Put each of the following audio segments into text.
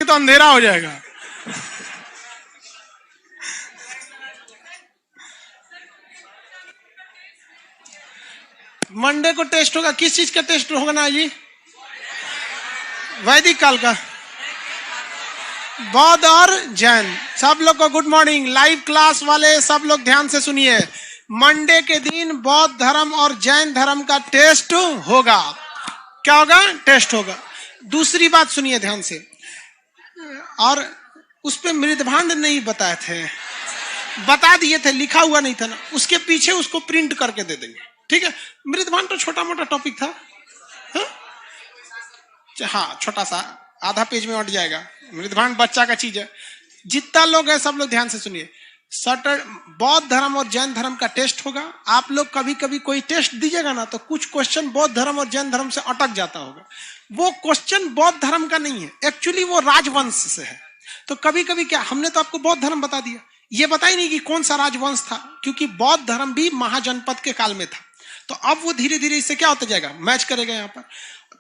तो अंधेरा हो जाएगा। मंडे को टेस्ट होगा, किस चीज का टेस्ट होगा ना जी? वैदिक काल का। बौद्ध और जैन। सब लोग को गुड मॉर्निंग। लाइव क्लास वाले सब लोग ध्यान से सुनिए। मंडे के दिन बौद्ध धर्म और जैन धर्म का टेस्ट होगा। क्या होगा? टेस्ट होगा। दूसरी बात सुनिए ध्यान से, और उस पे मृदभांड नहीं बताए थे, बता दिए थे, लिखा हुआ नहीं था ना, उसके पीछे उसको प्रिंट करके दे देंगे, ठीक है? मृदभांड तो छोटा मोटा टॉपिक था, हाँ छोटा सा, आधा पेज में अट जाएगा। मृदभांड बच्चा का चीज है। जितना लोग है सब लोग ध्यान से सुनिए। बौद्ध धर्म और जैन धर्म का टेस्ट होगा। आप लोग कभी कभी कोई टेस्ट दीजिएगा ना तो कुछ क्वेश्चन बौद्ध धर्म और जैन धर्म से अटक जाता होगा। वो क्वेश्चन बौद्ध धर्म का नहीं है, एक्चुअली वो राजवंश से है। तो कभी कभी क्या, हमने तो आपको बौद्ध धर्म बता दिया, ये बता ही नहीं कि कौन सा राजवंश था, क्योंकि बौद्ध धर्म भी महाजनपद के काल में था। तो अब वो धीरे धीरे इससे क्या होता जाएगा, मैच करेगा यहाँ पर।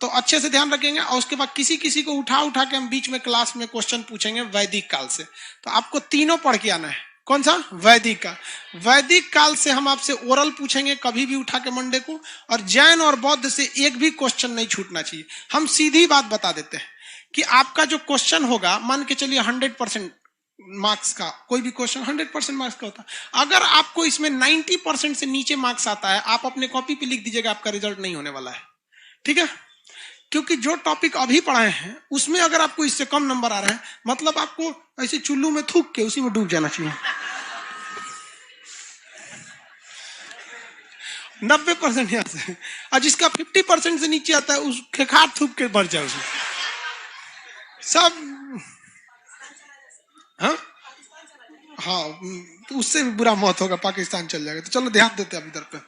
तो अच्छे से ध्यान रखेंगे। और उसके बाद किसी किसी को उठा उठा के हम बीच में क्लास में क्वेश्चन पूछेंगे वैदिक काल से। तो आपको तीनों पढ़ के आना है। कौन सा? वैदिक काल। वैदिक काल से हम आपसे ओरल पूछेंगे कभी भी उठा के मंडे को। और जैन और बौद्ध से एक भी क्वेश्चन नहीं छूटना चाहिए। हम सीधी बात बता देते हैं कि आपका जो क्वेश्चन होगा, मान के चलिए 100% मार्क्स का कोई भी क्वेश्चन 100% मार्क्स का होता है। अगर आपको इसमें 90% से नीचे मार्क्स आता है, आप अपने कॉपी पे लिख दीजिएगा आपका रिजल्ट नहीं होने वाला है, ठीक है? क्योंकि जो टॉपिक अभी पढ़ाए हैं उसमें अगर आपको इससे कम नंबर आ रहा है, मतलब आपको ऐसे चुल्लू में थूक के उसी में डूब जाना चाहिए। 90% यहाँ से, और जिसका 50% से नीचे आता है उस खेखार थूक के बढ़ जाए उसमें सब। हाँ, तो उससे भी बुरा मौत होगा, पाकिस्तान चल जाएगा। तो चलो ध्यान देते हैं अब इधर पे।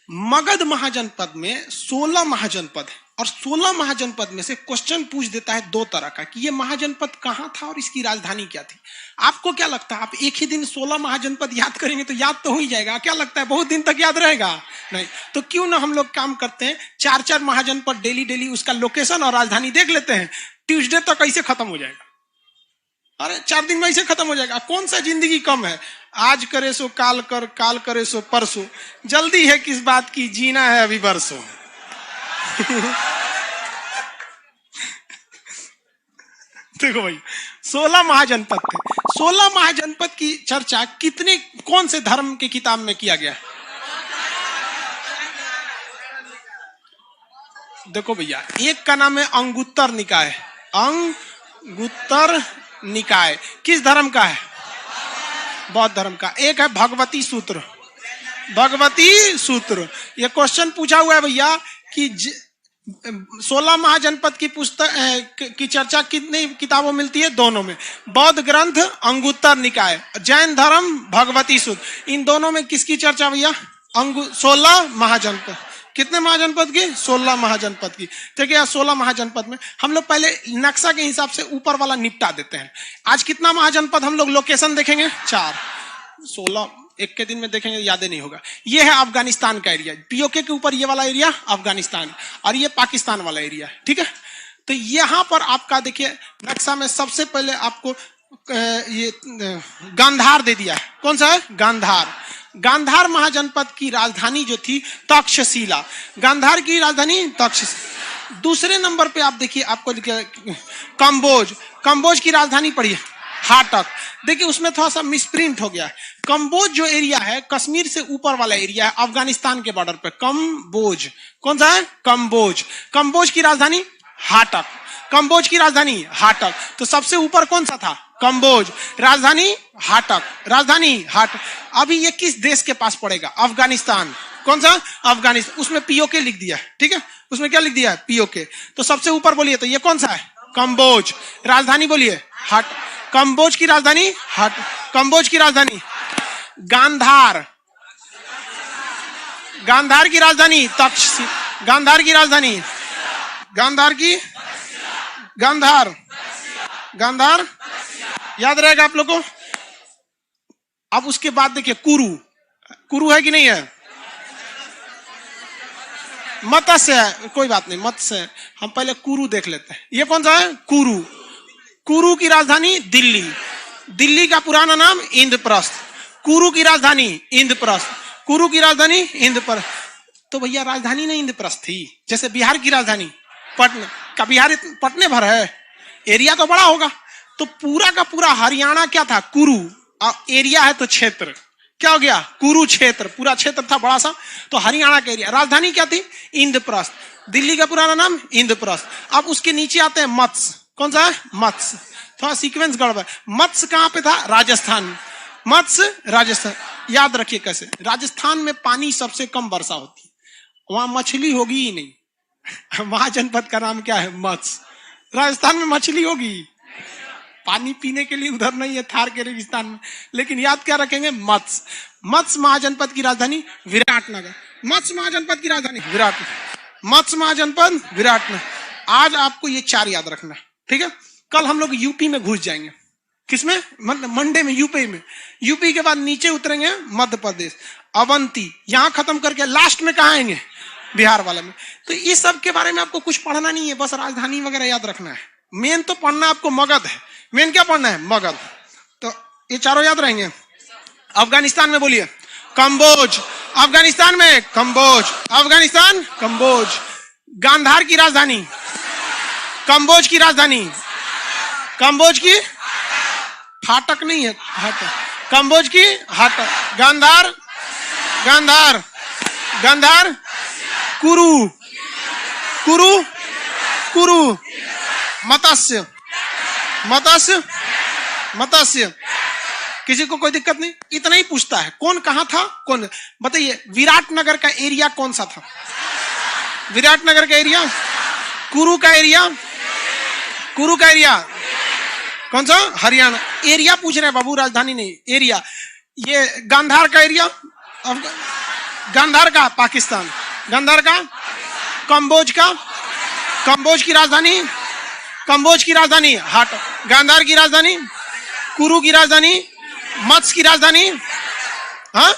मगध महाजनपद में 16 महाजनपद है, और 16 महाजनपद में से क्वेश्चन पूछ देता है दो तरह का कि ये महाजनपद कहाँ था और इसकी राजधानी क्या थी। आपको क्या लगता है, आप एक ही दिन 16 महाजनपद याद करेंगे तो याद तो हो ही जाएगा? क्या लगता है बहुत दिन तक याद रहेगा? नहीं। तो क्यों ना हम लोग काम करते हैं, 4-4 महाजनपद डेली डेली उसका लोकेशन और राजधानी देख लेते हैं। ट्यूसडे तक ऐसे खत्म हो जाएगा। अरे 4 दिन में ऐसे खत्म हो जाएगा। कौन सा जिंदगी कम है? आज करे सो काल कर, काल करे सो परसों। जल्दी है किस बात की, जीना है अभी बरसों। देखो भाई, 16 महाजनपद थे। 16 महाजनपद की चर्चा कौन से धर्म के किताब में किया गया? देखो भैया, एक का नाम है अंगुत्तर निकाय। अंगुत्तर निकाय किस धर्म का है? बौद्ध धर्म का। एक है भगवती सूत्र। भगवती सूत्र, ये क्वेश्चन पूछा हुआ है भैया कि 16 महाजनपद की पुस्तक की चर्चा कितनी किताबों मिलती है? दोनों में। बौद्ध ग्रंथ अंगुत्तर निकाय, जैन धर्म भगवती सूत्र। इन दोनों में किसकी चर्चा भैया? 16 महाजनपद। कितने महाजनपद की? 16 महाजनपद की। ठीक है, 16 महाजनपद में हम लोग पहले नक्शा के हिसाब से ऊपर वाला निपटा देते हैं। आज कितना महाजनपद हम लोग लोकेशन देखेंगे? 4। 16 एक के दिन में देखेंगे, याद नहीं होगा। ये है अफगानिस्तान का एरिया, पीओके के ऊपर ये वाला एरिया अफगानिस्तान, और ये पाकिस्तान वाला एरिया, ठीक है? तो यहां पर आपका देखिए नक्शा में सबसे पहले आपको ये गांधार दे दिया है। कौन सा है? गांधार। गांधार महाजनपद की राजधानी जो थी तक्षशिला। गांधार की राजधानी तक्षशिला। दूसरे नंबर पे आप देखिए, आपको कंबोज। कंबोज की राजधानी पढ़िए हाटक। देखिए उसमें थोड़ा सा मिसप्रिंट हो गया है। कंबोज जो एरिया है कश्मीर से ऊपर वाला एरिया है, अफगानिस्तान के बॉर्डर पे। कंबोज कौन सा है? कंबोज। कंबोज की राजधानी हाटक। कंबोज की राजधानी हाटक। तो सबसे ऊपर कौन सा था? कंबोज। राजधानी हाटक। राजधानी हाटक। अभी ये किस देश के पास पड़ेगा? अफगानिस्तान। कौन सा? अफगानिस्तान। उसमें पीओके लिख दिया है, ठीक है? उसमें क्या लिख दिया है? पीओके। तो सबसे ऊपर बोलिए तो ये कौन सा है? कंबोज। राजधानी बोलिए हाट। कंबोज की राजधानी हाट। कंबोज की राजधानी गांधार। गांधार की राजधानी तक्षशिला। गांधार की राजधानी गांधार की गांधार। गांधार याद रहेगा आप लोगों को। अब उसके बाद देखिए कुरु। कुरु है कि नहीं है? मत्स्य है, कोई बात नहीं, मत्स्य। हम पहले कुरु देख लेते हैं। ये कौन सा है? कुरु। कुरु की राजधानी दिल्ली, दिल्ली का पुराना नाम इंद्रप्रस्थ, कुरु की राजधानी इंद्रप्रस्थ, कुरु की राजधानी इंद्रप्रस्थ। तो भैया राजधानी नहीं इंद्रप्रस्थ थी, जैसे बिहार की राजधानी पटना का, बिहार पटने भर है, एरिया तो बड़ा होगा। तो पूरा का पूरा हरियाणा क्या था, कुरु, एरिया है तो क्षेत्र, क्या हो गया, कुरु क्षेत्र, पूरा क्षेत्र था बड़ा सा, तो हरियाणा का एरिया। राजधानी क्या थी, इंद्रप्रस्थ, दिल्ली का पुराना नाम इंद्रप्रस्थ। अब उसके नीचे आते हैं मत्स्य, कौन सा है, मत्स्य, थोड़ा सीक्वेंस गड़बड़। मत्स्य कहां पे था, राजस्थान में, मत्स्य राजस्थान। याद रखिए कैसे, राजस्थान में पानी सबसे कम वर्षा होती है, वहां मछली होगी ही नहीं। महाजनपद का नाम क्या है, मत्स्य। राजस्थान में मछली होगी, पानी पीने के लिए उधर नहीं है, थार के रेगिस्तान में, लेकिन याद क्या रखेंगे, मत्स्य। मत्स्य महाजनपद की राजधानी विराटनगर, मत्स्य महाजनपद की राजधानी विराट, मत्स्य महाजनपद विराटनगर। आज आपको ये 4 याद रखना, ठीक है। कल हम लोग यूपी में घुस जाएंगे, किसमें, मतलब मंडे में, यूपी में। यूपी के बाद नीचे उतरेंगे मध्य प्रदेश, अवंती, यहां खत्म करके लास्ट में कहां आएंगे, बिहार वाले में। तो इस सब के बारे में आपको कुछ पढ़ना नहीं है, बस राजधानी वगैरह याद रखना है। मेन तो पढ़ना आपको मगध है, मेन क्या पढ़ना है, मगध। तो ये चारों याद रहेंगे। अफगानिस्तान में बोलिए, कंबोज, अफगानिस्तान में कंबोज, अफगानिस्तान कंबोज। गांधार की राजधानी, कंबोज की राजधानी, कंबोज की, फाटक नहीं है, फाटक, कंबोज की हाटक। गांधार, गांधार, गांधार, कुरु, कुरु, कुरु, मत्स्य, मत्स्य, मत्स्य। किसी को कोई दिक्कत नहीं, इतना ही पूछता है, कौन कहां था, कौन, बताइए। विराटनगर का एरिया कौन सा था, विराटनगर का एरिया, कुरु का एरिया, कुरु का एरिया कौन सा, हरियाणा। एरिया पूछ रहे हैं बाबू, राजधानी नहीं, एरिया। ये गांधार का एरिया, गांधार का पाकिस्तान, गांधार का, कंबोज का, कंबोज की राजधानी, कंबोज की राजधानी हाट, गांधार की राजधानी, कुरु की राजधानी, मत्स्य की राजधानी। हाँ,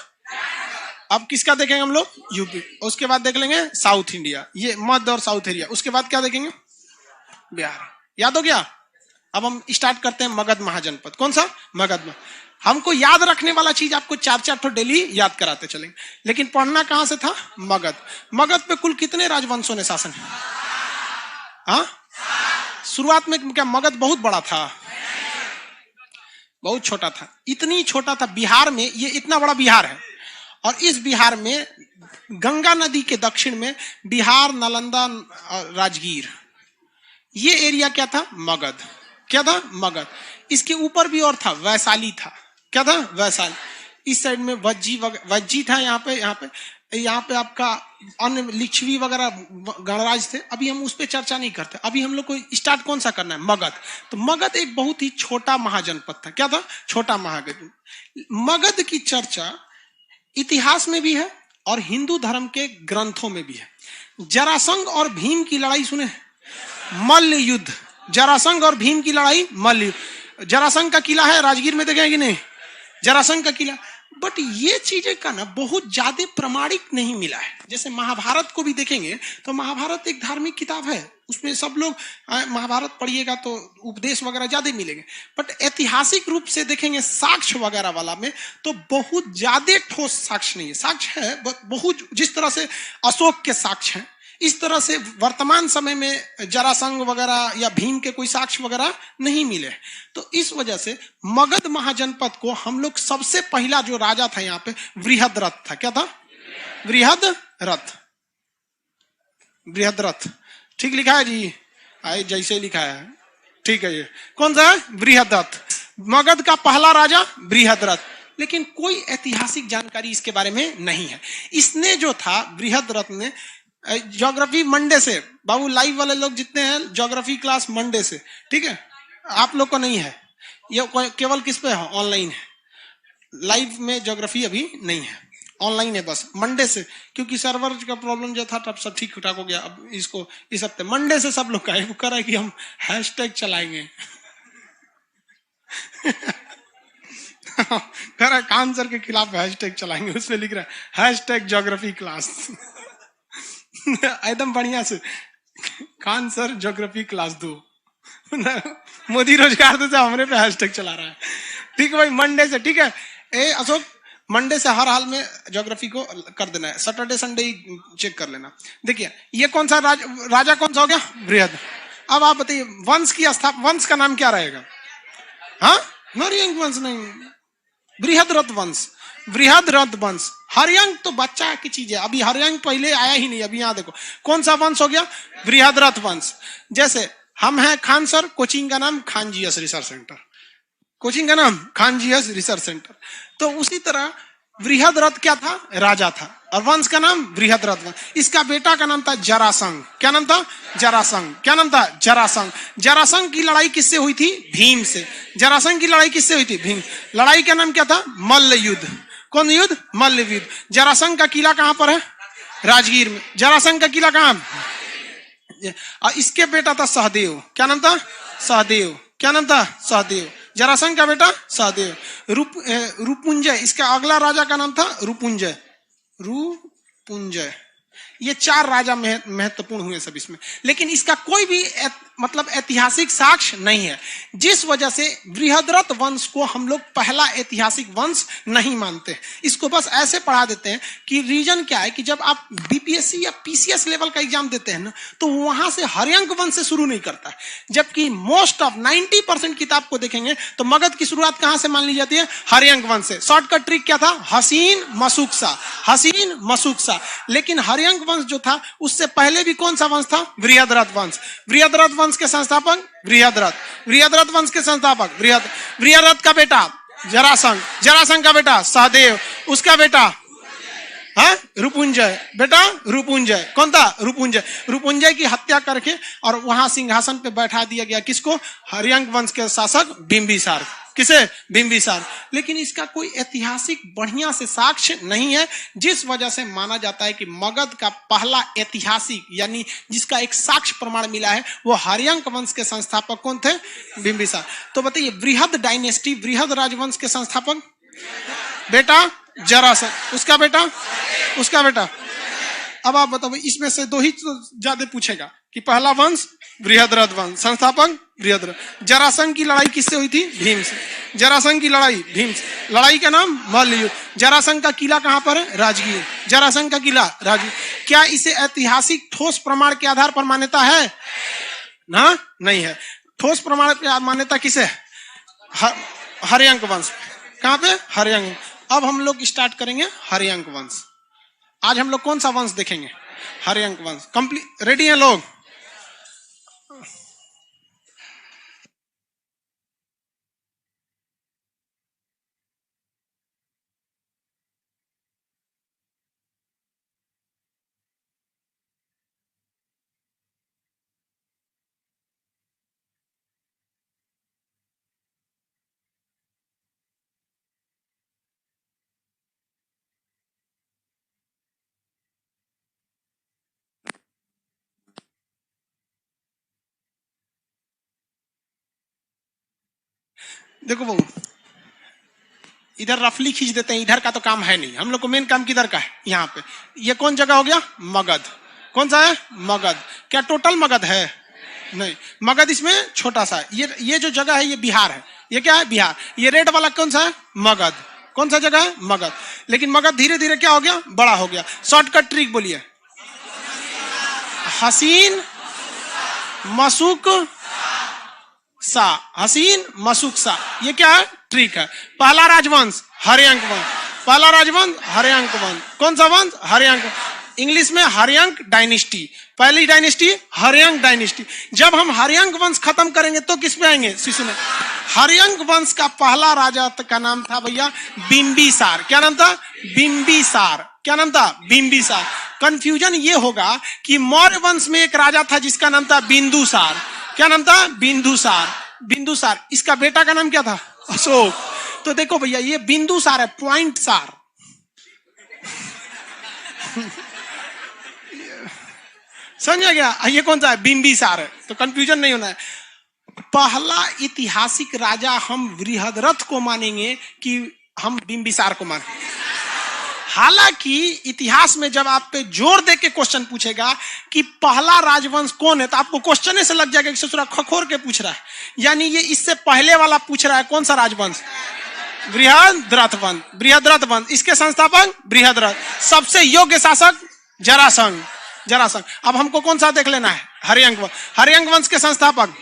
अब किसका देखेंगे हम लोग, यूपी। उसके बाद देख लेंगे साउथ इंडिया, ये मध्य और साउथ एरिया। उसके बाद क्या देखेंगे, बिहार। याद हो गया। अब हम स्टार्ट करते हैं मगध महाजनपद, कौन सा, मगध में। हमको याद रखने वाला चीज आपको 4-4 तो डेली याद कराते चलेंगे, लेकिन पढ़ना कहां से था, मगध। मगध पे कुल कितने राजवंशों ने शासन किया, हाँ, शुरुआत में क्या मगध बहुत बड़ा था, बहुत छोटा था, इतनी छोटा था। बिहार में, ये इतना बड़ा बिहार है, और इस बिहार में गंगा नदी के दक्षिण में बिहार, नालंदा और राजगीर, ये एरिया क्या था, मगध। क्या था, मगध। इसके ऊपर भी और था, वैशाली था, क्या था, वैशाली। इस साइड में वज्जी था, यहाँ पे आपका अन्य लिच्छवी वगैरह गणराज थे। अभी हम उस पर चर्चा नहीं करते, अभी हम लोग को स्टार्ट कौन सा करना है, मगध। तो मगध एक बहुत ही छोटा महाजनपद था, क्या था, छोटा महाजनपद। मगध की चर्चा इतिहास में भी है और हिंदू धर्म के ग्रंथों में भी है। जरासंध और भीम की लड़ाई सुने, मल्ल युद्ध, जरासंध और भीम की लड़ाई, मल्ल युद्ध। जरासंध का किला है राजगीर में, देखें कि नहीं, जरासंध का किला। बट ये चीजें का ना बहुत ज्यादा प्रमाणिक नहीं मिला है। जैसे महाभारत को भी देखेंगे तो महाभारत एक धार्मिक किताब है, उसमें सब लोग महाभारत पढ़िएगा तो उपदेश वगैरह ज्यादा मिलेंगे। बट ऐतिहासिक रूप से देखेंगे साक्ष्य वगैरह वाला में तो बहुत ज्यादा ठोस साक्ष्य नहीं है। साक्ष्य है बहुत, जिस तरह से अशोक के साक्ष्य हैं, इस तरह से वर्तमान समय में जरासंध वगैरह या भीम के कोई साक्ष्य वगैरह नहीं मिले। तो इस वजह से मगध महाजनपद को हम लोग सबसे पहला जो राजा था यहाँ पे बृहद्रथ था। क्या था, बृहद्रथ, बृहद्रथ। ठीक लिखा है जी, आए जैसे लिखा है, ठीक है। ये कौन सा है, बृहद्रथ। मगध का पहला राजा बृहद्रथ, लेकिन कोई ऐतिहासिक जानकारी इसके बारे में नहीं है। इसने जो था बृहद्रथ ने ज्योग्राफी मंडे से, बाबू लाइव वाले लोग जितने हैं ज्योग्राफी क्लास मंडे से, ठीक है। आप लोग को नहीं है, ये केवल किस पे है, ऑनलाइन है। लाइव में ज्योग्राफी अभी नहीं है, ऑनलाइन है बस मंडे से, क्योंकि सर्वर का प्रॉब्लम जो था तब सब ठीक ठाक हो गया। अब इसको इस हफ्ते मंडे से सब लोग का कर रहा है कि हम हैशटैग चलाएंगे। कर रहा खान सर के खिलाफ हैशटैग चलाएंगे, उसमें लिख रहा है हैशटैग ज्योग्राफी क्लास। एकदम बढ़िया से, Khan sir geography class 2। Modi रोजगार दे हमारे पे हैशटैग चला रहा है। ठीक है भाई, मंडे से, ठीक है ए अशोक, मंडे से हर हाल में ज्योग्राफी को कर देना है, सैटरडे संडे ही चेक कर लेना। देखिए ये कौन सा राजा कौन सा हो गया? बृहद। अब आप बताइए वंश की वंश का नाम क्या रहेगा? हाँ, हरियंक वंश नहीं, बृहद्रथ वंश, बृहद्रथ वंश। हरियंक तो बच्चा की चीज है, अभी हरियंक पहले आया ही नहीं। अभी यहाँ देखो कौन सा वंश हो गया? बृहद्रथ वंश। जैसे हम हैं खान सर, कोचिंग का नाम Khan GS research centre, coaching का नाम खान जीएस रिसर्च सेंटर। तो उसी तरह बृहद्रथ क्या था? राजा था, और वंश का नाम बृहद्रथ वंश। इसका बेटा का नाम था जरासंघ। क्या नाम था? जरासंघ। क्या नाम था? जरासंघ। जरासंघ की लड़ाई किससे हुई थी? भीम से। जरासंघ की लड़ाई किससे हुई थी? भीम। लड़ाई का नाम क्या था? मल्ल युद्ध। कौन युद्ध? मल्ल युद्ध। जरासंघ का किला कहां पर है? राजगीर में। जरासंघ का किला कहां? और इसके बेटा था सहदेव। क्या नाम था? सहदेव। क्या नाम था? सहदेव। जरासंघ का बेटा सहदेव। रुपुंजय, इसका अगला राजा का नाम था रुपुंजय। रुपुंजय। ये 4 राजा महत्वपूर्ण हुए सब इसमें, लेकिन इसका कोई भी मतलब ऐतिहासिक साक्ष्य नहीं है, जिस वजह से बृहद्रथ वंश को हम लोग पहला ऐतिहासिक वंश नहीं मानते। इसको बस ऐसे पढ़ा देते हैं कि रीजन क्या है कि जब आप बीपीएससी या पीसीएस लेवल का एग्जाम देते हैं ना, तो वहां से हरियंक वंश से शुरू नहीं करता है, जबकि मोस्ट ऑफ 90% किताब को देखेंगे तो मगध की शुरुआत कहां से मान ली जाती है? हरियंक वंश से। शॉर्टकट ट्रिक क्या था? हसीन मशुकसा, हसीन मशुकसा। लेकिन हरियंक वंश जो था उससे पहले भी कौन सा वंश था? बृहद्रथ वंश। बृहद्रथ वंश के संस्थापक बृहद्रथ। बृहद्रथ वंश के संस्थापक बृहद्रथ का बेटा जरासंघ। जरासंघ का बेटा सहदेव। उसका बेटा रुपुंजय। बेटा रुपुंजय। कौन था? रुपुंजय। रुपुंजय की हत्या करके और वहां सिंहासन पे बैठा दिया गया किसको? हरियंक वंश के शासक बिंबिसार। किसे? बिंबिसार। लेकिन इसका कोई ऐतिहासिक बढ़िया से साक्ष्य नहीं है, जिस वजह से माना जाता है कि मगध का पहला ऐतिहासिक यानी जिसका एक साक्ष्य प्रमाण मिला है वो हरियंक वंश के संस्थापक कौन थे? बिंबिसार। तो बताइए बृहद डायनेस्टी, बृहद राजवंश के संस्थापक बेटा जरासंघ। उसका बेटा? उसका बेटा। अब आप बताओ, इसमें से 2 ही ज्यादा पूछेगा कि पहला वंश बृहद्रथ वंश, संस्थापक बृहद्रथ। जरासंघ की लड़ाई किससे हुई थी? भीम से। जरासंघ की लड़ाई भीम से। लड़ाई का नाम मल्ल युद्ध। जरासंघ का किला कहां पर है? राजगीर। जरासंघ का किला राजगीर। क्या इसे ऐतिहासिक ठोस प्रमाण के आधार पर मान्यता है? ना, नहीं है। ठोस प्रमाण की मान्यता किसे? हरियंक वंश। कहां पे? हरियंक। अब हम लोग स्टार्ट करेंगे हरियंक वंश। आज हम लोग कौन सा वंश देखेंगे? हरियंक वंश। कंप्लीट रेडी हैं लोग? देखो बहू, इधर रफली खींच देते हैं, इधर का तो काम है नहीं। हम लोग को मेन काम किधर का है? यहाँ पे। ये कौन जगह हो गया? मगध। कौन सा है? मगध। क्या टोटल मगध है? नहीं, मगध इसमें छोटा सा है। ये जो जगह है ये बिहार है। ये क्या है? बिहार। ये रेड वाला कौन सा है? मगध। कौन सा जगह है? मगध। लेकिन मगध धीरे धीरे क्या हो गया? बड़ा हो गया। शॉर्टकट ट्रिक बोलिए। हसीन मशुक सा। हसीन मशुक सा। ये क्या है? ट्रिक है। पहला राजवंश हरियंक वंश। पहला राजवंश हरियंक वंश। कौन सा वंश? हरियंक। इंग्लिश में हरियंक डायनेस्टी। पहली डायनेस्टी हरियंक डायनेस्टी। जब हम हरियंक वंश खत्म करेंगे तो किस पे आएंगे? शिशु में। हरियंक वंश का पहला राजा का नाम था भैया बिंबिसार। क्या नाम था? बिंबिसार। क्या नाम था? बिंबिसार। कंफ्यूजन ये होगा कि मौर्य वंश में एक राजा था जिसका नाम था बिंदुसार। क्या नाम था? बिंदुसार। बिंदुसार। इसका बेटा का नाम क्या था? अशोक। तो देखो भैया ये बिंदुसार है, पॉइंट सार। समझ गया? ये कौन सा है? बिंबिसार है। तो कंफ्यूजन नहीं होना है। पहला ऐतिहासिक राजा हम बृहद्रथ को मानेंगे कि हम बिंबिसार को मानेंगे? हालांकि इतिहास में जब आप पे जोर दे के क्वेश्चन पूछेगा कि पहला राजवंश कौन है, तो आपको क्वेश्चन से लग जाएगा कि ससुरा खखोर के पूछ रहा है, यानी ये इससे पहले वाला पूछ रहा है कौन सा राजवंश, बृहद्रथवंश। बृहद्रथवंश, इसके संस्थापक बृहद्रथ। सबसे योग्य शासक जरासंध। जरासंध। अब हमको कौन सा देख लेना है, हर्यंक वंश। हर्यंक वंश के संस्थापक,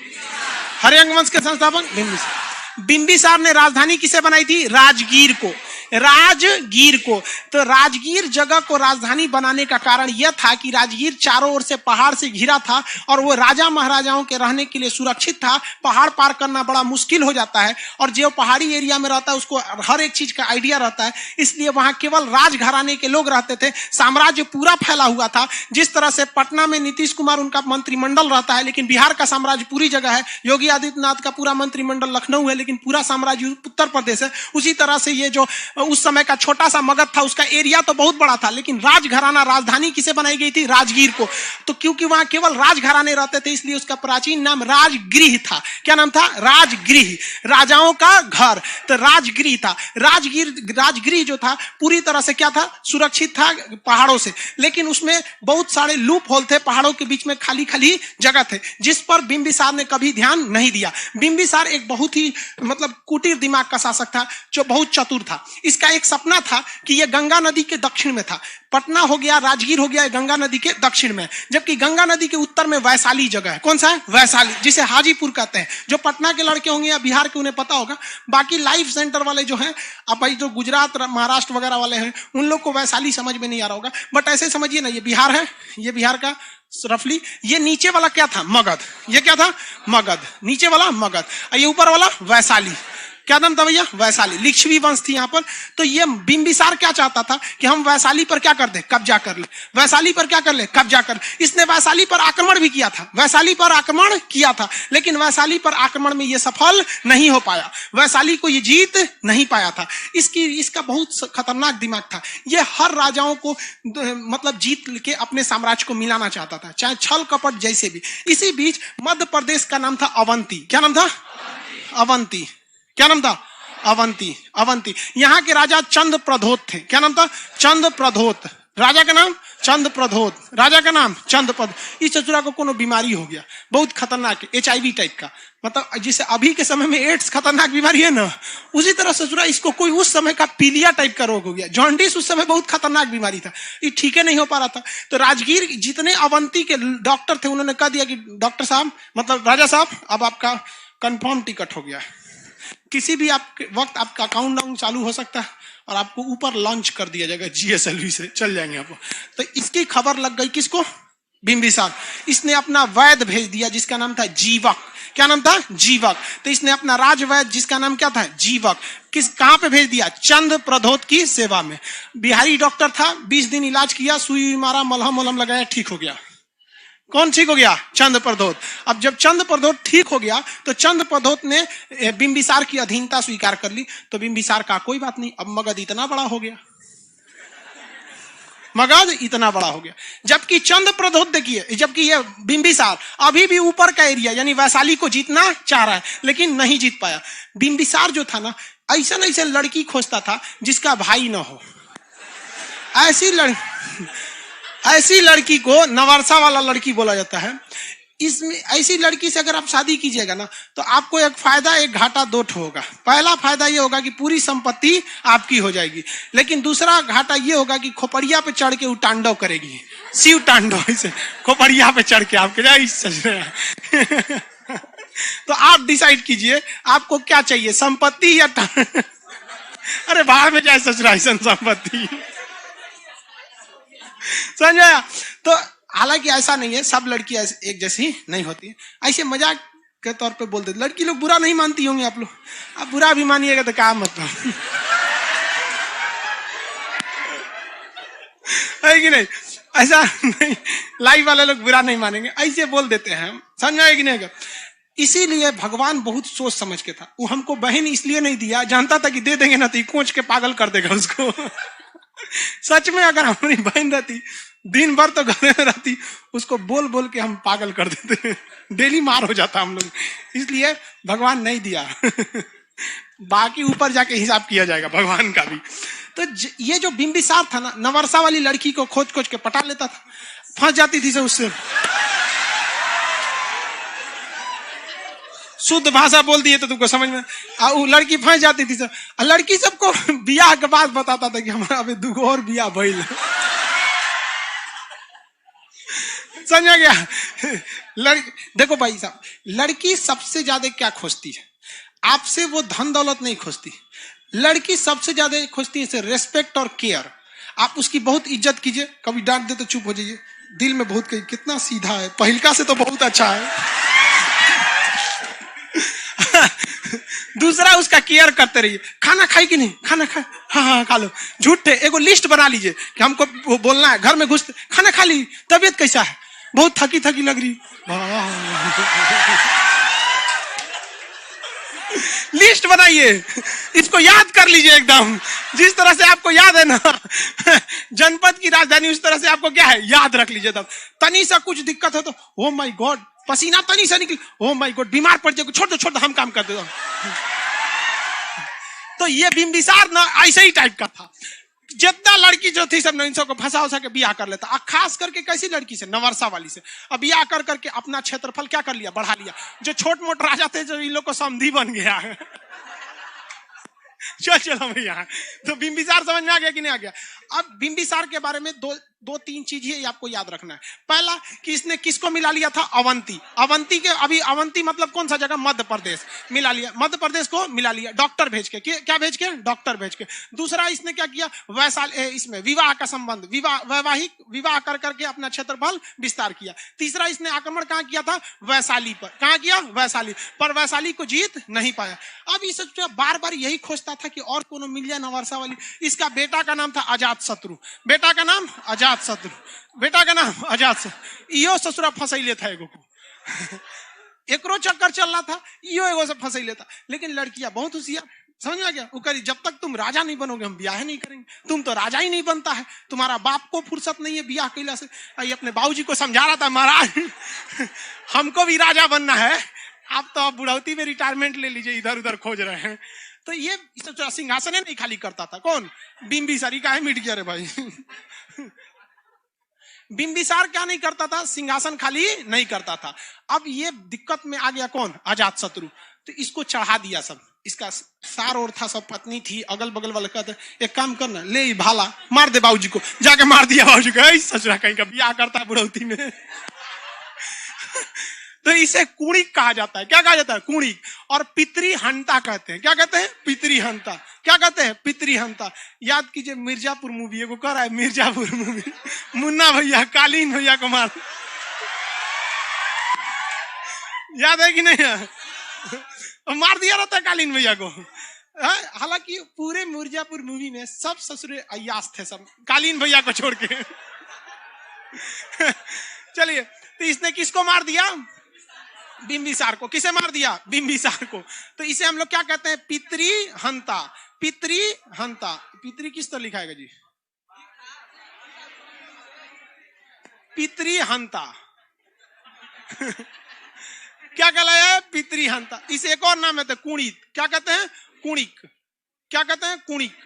हर्यंक वंश के संस्थापक बिंबिसार। बिंबिसार ने राजधानी किसे बनाई थी, राजगीर को। राजगीर को, तो राजगीर जगह को राजधानी बनाने का कारण यह था कि राजगीर चारों ओर से पहाड़ से घिरा था और वो राजा महाराजाओं के रहने के लिए सुरक्षित था। पहाड़ पार करना बड़ा मुश्किल हो जाता है और जो पहाड़ी एरिया में रहता है उसको हर एक चीज का आइडिया रहता है, इसलिए वहां केवल राजघराने के लोग रहते थे। साम्राज्य पूरा फैला हुआ था। जिस तरह से पटना में नीतीश कुमार उनका मंत्रिमंडल रहता है, लेकिन बिहार का साम्राज्य पूरी जगह है। योगी आदित्यनाथ का पूरा मंत्रिमंडल लखनऊ है, लेकिन पूरा साम्राज्य उत्तर प्रदेश है। उसी तरह से ये जो उस समय का छोटा सा मगध था, उसका एरिया तो बहुत बड़ा था, लेकिन राजघराना, राजधानी किसे बनाई गई थी, राजगीर को। तो क्योंकि वहां केवल राजघराने रहते थे, इसलिए उसका प्राचीन नाम राजगृह था। क्या नाम था, राजगृह, राजाओं का घर। तो राजगृह था। राजगृह जो था पूरी तरह से क्या था, सुरक्षित था पहाड़ों से, लेकिन उसमें बहुत सारे लूप होल थे, पहाड़ों के बीच में खाली खाली जगह थे, जिस पर बिंबिसार ने कभी ध्यान नहीं दिया। बिंबिसार एक बहुत ही कुटीर दिमाग का शासक था, जो बहुत चतुर था। इसका एक सपना था कि यह गंगा नदी के दक्षिण में था। पटना हो गया, राजगीर हो गया, गंगा नदी के दक्षिण में, जबकि गंगा नदी के उत्तर में वैशाली जगह है। कौन सा है, वैशाली, जिसे हाजीपुर कहते हैं। जो पटना के लड़के होंगे या बिहार के उन्हें पता होगा। बाकी लाइफ सेंटर वाले जो हैं, अब भाई जो गुजरात महाराष्ट्र वगैरह वाले हैं, उन लोग को वैशाली समझ में नहीं आ रहा होगा, बट ऐसे समझिए ना, ये बिहार है, ये बिहार का रफली। ये नीचे वाला क्या था, मगध। ये क्या था, मगध। नीचे वाला मगध, ये ऊपर वाला वैशाली। क्या नाम था भैया, वैशाली। लिच्छवी वंश थी यहाँ पर। तो ये बिंबिसार क्या चाहता था कि हम वैशाली पर क्या कर दे, कब्जा कर ले। वैशाली पर क्या कर ले, कब्जा कर। इसने वैशाली पर आक्रमण भी किया था, वैशाली पर आक्रमण किया था, लेकिन वैशाली पर आक्रमण में ये सफल नहीं हो पाया। वैशाली को ये जीत नहीं पाया था। इसका बहुत खतरनाक दिमाग था। ये हर राजाओं को मतलब जीत के अपने साम्राज्य को मिलाना चाहता था, चाहे छल कपट जैसे भी। इसी बीच मध्य प्रदेश का नाम था अवंती। क्या नाम था, अवंती। क्या नाम था, अवंती। अवंती, यहाँ के राजा चंद प्रधोत थे। क्या नाम था, चंद प्रधोत। राजा का नाम चंद प्रधोत, राजा का नाम चंद प्रधोत। इस चतुरा को कोनो बीमारी हो गया, बहुत खतरनाक, HIV टाइप का, मतलब जिसे अभी के समय में एड्स खतरनाक बीमारी है ना, उसी तरह ससुरा इसको कोई उस समय का पीलिया टाइप का रोग हो गया। जॉन्डिस उस समय बहुत खतरनाक बीमारी था, ये ठीक नहीं हो पा रहा था। तो राजगीर जितने अवंती के डॉक्टर थे, उन्होंने कह दिया कि डॉक्टर साहब, मतलब राजा साहब, अब आपका कंफर्म टिकट हो गया, किसी भी आपके वक्त आपका काउंटडाउन चालू हो सकता है और आपको ऊपर लॉन्च कर दिया जाएगा GSLV से, चल जाएंगे आप। तो इसकी खबर लग गई किसको, बिंबिसार। इसने अपना वैद्य भेज दिया जिसका नाम था जीवक। क्या नाम था, जीवक। तो इसने अपना राजवैद्य जिसका नाम क्या था, जीवक, कहां पे भेज दिया, चंद प्रधोत की सेवा में। बिहारी डॉक्टर था, 20 दिन इलाज किया, सुई मारा, मलहम लगाया, ठीक हो गया। कौन ठीक हो गया, चंद प्रधोत। अब जब चंद प्रधोत ठीक हो गया तो चंद प्रधोत ने बिंबिसार की अधीनता स्वीकार कर ली। तो बिंबिसार का कोई बात नहीं, अब मगध इतना बड़ा हो गया, मगध इतना बड़ा हो गया। जबकि चंद प्रधोत देखिए, जबकि ये बिंबिसार अभी भी ऊपर का एरिया यानी वैशाली को जीतना चाह रहा है, लेकिन नहीं जीत पाया। बिंबिसार जो था ना, ऐसा लड़की खोजता था जिसका भाई ना हो। ऐसी लड़की को नवारसा वाला लड़की बोला जाता है। इसमें ऐसी लड़की से अगर आप शादी कीजिएगा ना, तो आपको एक फायदा एक घाटा दो ठो होगा। पहला फायदा ये होगा कि पूरी संपत्ति आपकी हो जाएगी, लेकिन दूसरा घाटा ये होगा कि खोपड़िया पे चढ़ के वो तांडव करेगी, शिव तांडव। ऐसे खोपड़िया पे चढ़ के आपके जाए। तो आप डिसाइड कीजिए आपको क्या चाहिए, संपत्ति या अरे बाहर में जाए ससुराल संपत्ति, समझ। तो हालांकि ऐसा नहीं है, सब लड़कियां एक जैसी नहीं होती। ऐसे मजाक के तौर पे बोलते, लड़की लोग बुरा नहीं मानती होंगी आप लोग, आप बुरा भी मानिएगा तो क्या मतलब है कि नहीं, ऐसा नहीं, लाइव वाले लोग बुरा नहीं मानेंगे, ऐसे बोल देते हैं, समझ आए कि नहीं। इसीलिए भगवान बहुत सोच समझ के था। वो हमको बहन इसलिए नहीं दिया, जानता था कि दे देंगे ना तो कोच के पागल कर देगा उसको। सच में अगर हमारी बहन रहती, दिन भर तो घर में रहती, उसको बोल बोल के हम पागल कर देते, डेली मार हो जाता हम लोग। इसलिए भगवान नहीं दिया। बाकी ऊपर जाके हिसाब किया जाएगा भगवान का भी। तो ये जो बिंबिसार था ना, नवरसा वाली लड़की को खोज खोज के पटा लेता था, फंस जाती थी से उससे। शुद्ध भाषा बोल दिए तो तुमको समझ में, वो लड़की फंस जाती थी सब। लड़की सबको बियाह के बाद बताता था कि हमारा अभी 2 और बियाह भइल। समझ गया? लड़की देखो भाई साहब, लड़की सबसे ज्यादा क्या खोजती है आपसे? वो धन दौलत नहीं खोजती। लड़की सबसे ज्यादा खोजती है रेस्पेक्ट और केयर। आप उसकी बहुत इज्जत कीजिए, कभी डांट दे तो चुप हो जाइए, दिल में बहुत कही कितना सीधा है, पहिलका से तो बहुत अच्छा है। दूसरा उसका केयर करते रहिए। खाना खाई कि नहीं? खाना खा, हाँ खा लो। झूठे एगो लिस्ट बना लीजिए कि हमको बोलना है, घर में घुसते खाना खा ली, तबीयत कैसा है? बहुत थकी थकी लग रही। लिस्ट बनाइए, इसको याद कर लीजिए एकदम, जिस तरह से आपको याद है ना जनपद की राजधानी, उस तरह से आपको क्या है याद रख लीजिए। तब तनी सा कुछ दिक्कत हो तो ओ माय गॉड, पसीना तनी सा निकल, ओ माय गॉड बीमार पड़ जाए, छोड़ दो हम काम कर देता हूं। तो ये बिंबिसार ना ऐसे ही टाइप का था। जितना लड़की जो थी सब इन सबको फंसा उसा के बियाह कर लेता। खास करके कैसी लड़की से? नवरसा वाली से। अब बियाह कर करके अपना क्षेत्रफल क्या कर लिया? बढ़ा लिया। जो छोट मोट राजा थे जो इन लोग को समधी बन गया है। चलो भैया, तो बिंबिसार समझ में आ गया कि नहीं आ गया? अब बिंबिसार के बारे में दो तीन चीजें आपको याद रखना है। पहला कि इसने किसको मिला लिया था? अवंती। अवंती के अभी अवंती मतलब कौन सा जगह? मध्य प्रदेश मिला लिया। मध्य प्रदेश को मिला लिया डॉक्टर भेज के। क्या भेज के? डॉक्टर भेज के। दूसरा इसने क्या किया? वैशाली, इसमें विवाह का संबंध, वैवाहिक विवाह कर करके अपना क्षेत्रफल विस्तार किया। तीसरा इसने आक्रमण कहां किया था? वैशाली पर। कहां किया? वैशाली पर। वैशाली को जीत नहीं पाया। अब इस बार बार यही खोजता था कि और कोनो मिल जाए नवरसा वाली। इसका बेटा का नाम था अजातशत्रु। बेटा का नाम अजातशत्रु। बेटा का नाम अजातशत्रु। इहो ससुरा फंसैले था एगो को। एकरो चक्कर चल रहा था, इहो एगो से फंसैले था। लेकिन लड़कियां बहुत होशियार, समझ में आ गया? वो करी जब तक तुम राजा नहीं बनोगे हम ब्याह नहीं करेंगे। तुम तो राजा ही नहीं बनता है, तुम्हारा बाप को फुर्सत नहीं है ब्याह कैला से। अपने बाबूजी को समझा रहा था, महाराज हमको भी राजा बनना है, आप तो बुढ़ौती में रिटायरमेंट ले लीजिए, इधर उधर खोज रहे हैं। तो ये सिंहासन नहीं खाली करता था। कौन? बिंबिसार। का है मिट गया रे भाई। बिंबिसार क्या नहीं करता था? सिंहासन खाली नहीं करता था। अब ये दिक्कत में आ गया कौन? अजातशत्रु। तो इसको चढ़ा दिया सब। इसका सार और था, सब पत्नी थी, अगल बगल वाले कहते एक काम करना, ले भाला मार दे बाबूजी को। जाके मार दिया बाबूजी को। ससुरा कहीं का ब्याह करता है बुढ़ौती में। तो इसे कुणिक कहा जाता है। क्या कहा जाता है? कुणिक। और पितृहंता कहते हैं। क्या कहते हैं? पितृहंता। क्या कहते हैं? पितृहंता। याद कीजिए मिर्जापुर मूवी को कर रहा है, मिर्जापुर मूवी, मुन्ना भैया कालीन भैया को मार, याद है कि नहीं? मार दिया रहता कालीन भैया को। हालांकि पूरे मिर्जापुर मूवी में सब ससुरे अय्यास थे, सब कालीन भैया को छोड़ के। चलिए, तो इसने किसको मार दिया? बिंबिसार को। किसे मार दिया? बिंबिसार को। तो इसे हम लोग क्या कहते हैं? पितृहंता। पितृहंता। पितृ किस तरह लिखाएगा जी? पितृहंता। क्या कहलाया है? पितृहंता। इसे एक और नाम है कुणिक। क्या कहते हैं? कुणिक। क्या कहते हैं? कुणिक।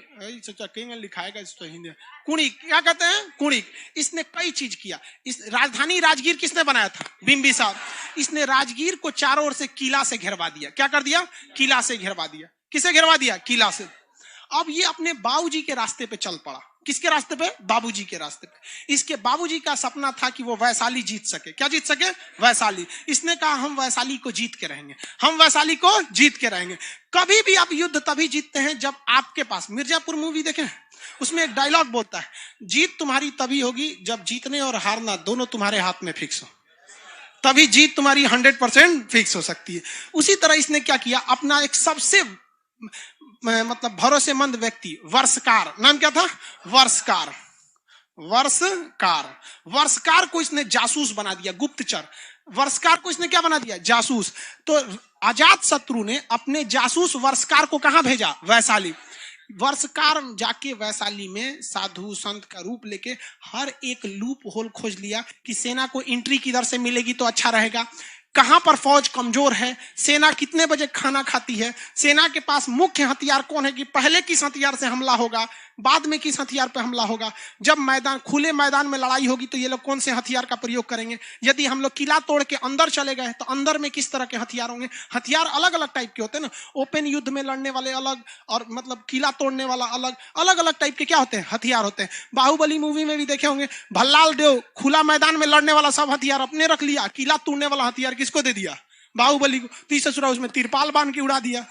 लिखाएगा इसको हिंदी। कुणिक। क्या कहते हैं? कुणिक। इसने कई चीज किया। इस राजधानी राजगीर किसने बनाया था? बिंबिसार। इसने राजगीर को चारों ओर से किला से घेरवा दिया। क्या कर दिया? किला से घेरवा दिया। किसे घेरवा दिया? किला से। अब ये अपने बाबूजी के रास्ते पे चल पड़ा। किसके रास्ते पे? बाबूजी के रास्ते पे। इसके बाबूजी का सपना था कि वो वैशाली जीत सके। क्या जीत सके? वैशाली। इसने कहा हम वैशाली को जीत के रहेंगे, हम वैशाली को जीत के रहेंगे। कभी भी आप युद्ध तभी जीतते हैं जब आपके पास, मिर्जापुर मूवी देखें, उसमें एक डायलॉग बोलता है, जीत तुम्हारी तभी होगी जब जीतने और हारना दोनों तुम्हारे हाथ में फिक्स हो, तभी जीत तुम्हारी 100% फिक्स हो सकती है। उसी तरह इसने क्या किया? अपना एक सबसे मतलब भरोसेमंद व्यक्ति वर्षकार, नाम क्या था? वर्षकार। वर्षकार। वर्षकार को इसने जासूस बना दिया, गुप्तचर। वर्षकार को इसने क्या बना दिया? जासूस। तो अजातशत्रु ने अपने जासूस वर्षकार को कहां भेजा? वैशाली। वर्षकार जाके वैशाली में साधु संत का रूप लेके हर एक लूप होल खोज लिया कि सेना को एंट्री किधर से मिलेगी तो अच्छा रहेगा, कहां पर फौज कमजोर है, सेना कितने बजे खाना खाती है, सेना के पास मुख्य हथियार कौन है कि पहले किस हथियार से हमला होगा, बाद में किस हथियार पे हमला होगा, जब मैदान खुले मैदान में लड़ाई होगी तो ये लोग कौन से हथियार का प्रयोग करेंगे, यदि हम लोग किला तोड़ के अंदर चले गए तो अंदर में किस तरह के हथियार होंगे। हथियार अलग अलग टाइप के होते हैं ना, ओपन युद्ध में लड़ने वाले अलग और मतलब किला तोड़ने वाला अलग, अलग अलग टाइप के क्या होते हैं हथियार होते हैं। बाहुबली मूवी में भी देखे होंगे, भल्लाल देव खुला मैदान में लड़ने वाला सब हथियार अपने रख लिया, किला तोड़ने वाला हथियार किसको दे दिया, बाहुबली को। तीसरा ससुरा उसमें तिरपाल बांध के उड़ा दिया,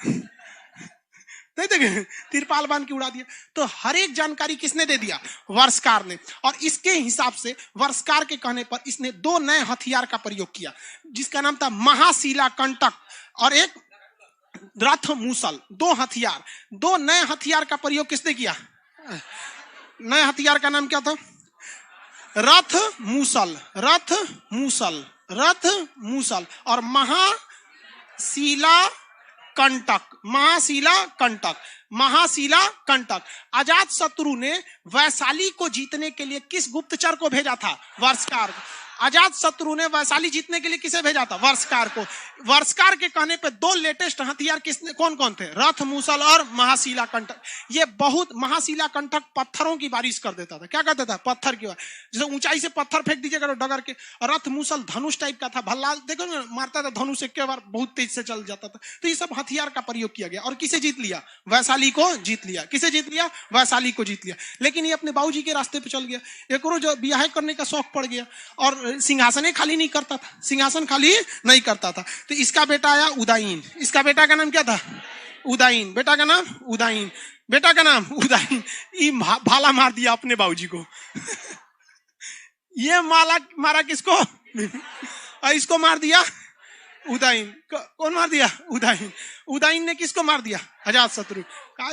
नहीं देखे, तिरपाल बांध के उड़ा दिया। तो हर एक जानकारी किसने दे दिया, वर्षकार ने। और इसके हिसाब से वर्षकार के कहने पर इसने 2 नए हथियार का प्रयोग किया, जिसका नाम था महाशिला कंटक और एक रथ मूसल। 2 हथियार, 2 नए हथियार का प्रयोग किसने किया। नए हथियार का नाम क्या था, रथ मूसल, रथ मूसल, रथ मूसल और महाशिला कंटक, महाशिला कंटक, महाशिला कंटक। अजात शत्रु ने वैशाली को जीतने के लिए किस गुप्तचर को भेजा था, वर्षकार को। अजात शत्रु ने वैशाली जीतने के लिए किसे भेजा था, वर्षकार को। वर्षकार के कहने पे 2 लेटेस्ट हथियार किसने, कौन कौन थे, रथ मूसल और महाशिला कंटक। ये बहुत, महाशिला कंटक पत्थरों की बारिश कर देता था, क्या कहता था, पत्थर की, जैसे ऊंचाई से पत्थर फेंक दीजिएगा डगर के। रथ मूसल धनुष टाइप का था, भल्ला देखो ना मारता था धनुष, एक बार बहुत तेज से चल जाता था। तो ये सब हथियार का प्रयोग किया गया और किसे जीत लिया, वैशाली को जीत लिया। किसे जीत लिया, वैशाली को जीत लिया। लेकिन ये अपने बाबूजी के रास्ते पे चल गया, एक और जो ब्याह करने का शौक पड़ गया और सिंहासन खाली नहीं करता था, सिंहासन खाली नहीं करता था। तो इसका बेटा आया उदयन, इसका बेटा का नाम क्या था, उदयन, बेटा का नाम उदयन, बेटा का नाम उदयन। ये भाला मार दिया अपने बाबूजी को ये माला मारा किसको, और इसको मार दिया उदयन। कौन मार दिया, उदयन। उदयन ने किसको मार दिया, अजात शत्रु।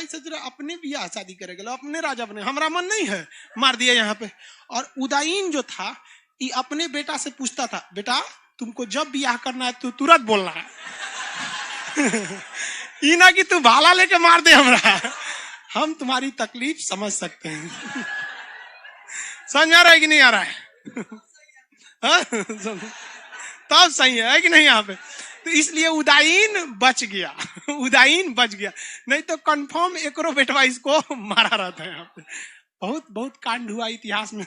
शत्रु अपने बियाह शादी करेगा, अपने राजा बने, हमारा मन नहीं है, मार दिया यहाँ पे। और उदयन जो था ये अपने बेटा से पूछता था, बेटा तुमको जब ब्याह करना है तो तुरंत बोलना है ये ना कि तू भाला लेके मार दे हमरा, हम तुम्हारी तकलीफ समझ सकते हैं समझ आ रहा है कि नहीं आ रहा है तब सही है कि नहीं यहाँ पे। तो इसलिए उदयन बच गया, उदयन बच गया, नहीं तो कंफर्म एकरो बेटवा इसको मारा रहता है यहाँ पे। बहुत बहुत कांड हुआ इतिहास में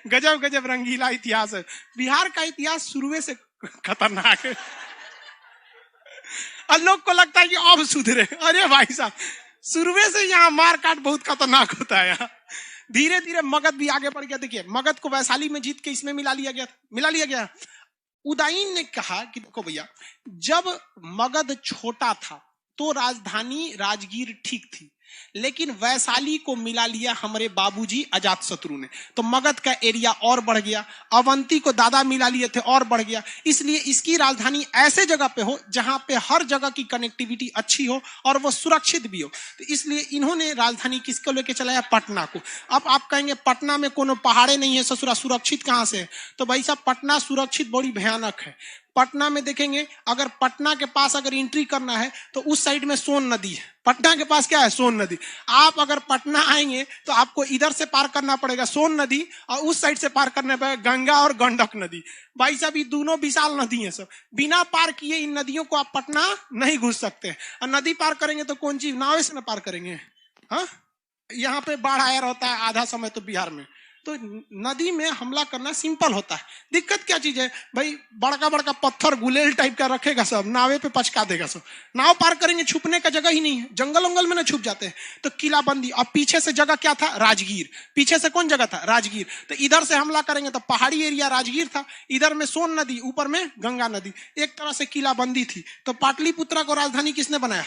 गजब गजब रंगीला इतिहास है। बिहार का इतिहास शुरू से खतरनाक है और लोग को लगता है कि अब सुधरे। अरे भाई साहब, शुरू से यहाँ मार काट बहुत खतरनाक होता है। यहाँ धीरे धीरे मगध भी आगे बढ़ गया। देखिए मगध को वैशाली में जीत के इसमें मिला लिया गया। उदयन ने कहा कि देखो भैया, जब मगध छोटा था तो राजधानी राजगीर ठीक थी, लेकिन वैशाली को मिला लिया हमारे बाबूजी अजात शत्रु ने, तो मगध का एरिया और बढ़ गया। अवंती को दादा मिला लिए थे और बढ़ गया। इसलिए इसकी राजधानी ऐसे जगह पे हो जहां पे हर जगह की कनेक्टिविटी अच्छी हो और वो सुरक्षित भी हो। तो इसलिए इन्होंने राजधानी किसको लेके चलाया, पटना को। अब आप कहेंगे पटना में कोनो पहाड़े नहीं है ससुरा, सुरक्षित कहां से है? तो भाई साहब पटना सुरक्षित बड़ी भयानक है। पटना में देखेंगे, अगर पटना के पास अगर एंट्री करना है तो उस साइड में सोन नदी है। पटना के पास क्या है, सोन नदी। आप अगर पटना आएंगे तो आपको इधर से पार करना पड़ेगा सोन नदी, और उस साइड से पार करना पड़ेगा गंगा और गंडक नदी। भाई साहब ये दोनों विशाल नदी है सब, बिना पार किए इन नदियों को आप पटना नहीं घुस सकते। और नदी पार करेंगे तो कौन चीज, नाव से ना पार करेंगे। हाँ, यहाँ पे बाढ़ आया रहता है आधा समय तो बिहार में, तो नदी में हमला करना सिंपल होता है। दिक्कत क्या चीज है भाई, बड़का बड़का पत्थर गुलेल टाइप का रखेगा, सब नावे पे पचका देगा सब। नाव पार करेंगे, छुपने का जगह ही नहीं है, जंगल वंगल में ना छुप जाते हैं। तो किलाबंदी, और पीछे से जगह क्या था, राजगीर। पीछे से कौन जगह था, राजगीर। तो इधर से हमला करेंगे तो पहाड़ी एरिया राजगीर था, इधर में सोन नदी, ऊपर में गंगा नदी, एक तरह से किलाबंदी थी। तो पाटलिपुत्रा को राजधानी किसने बनाया,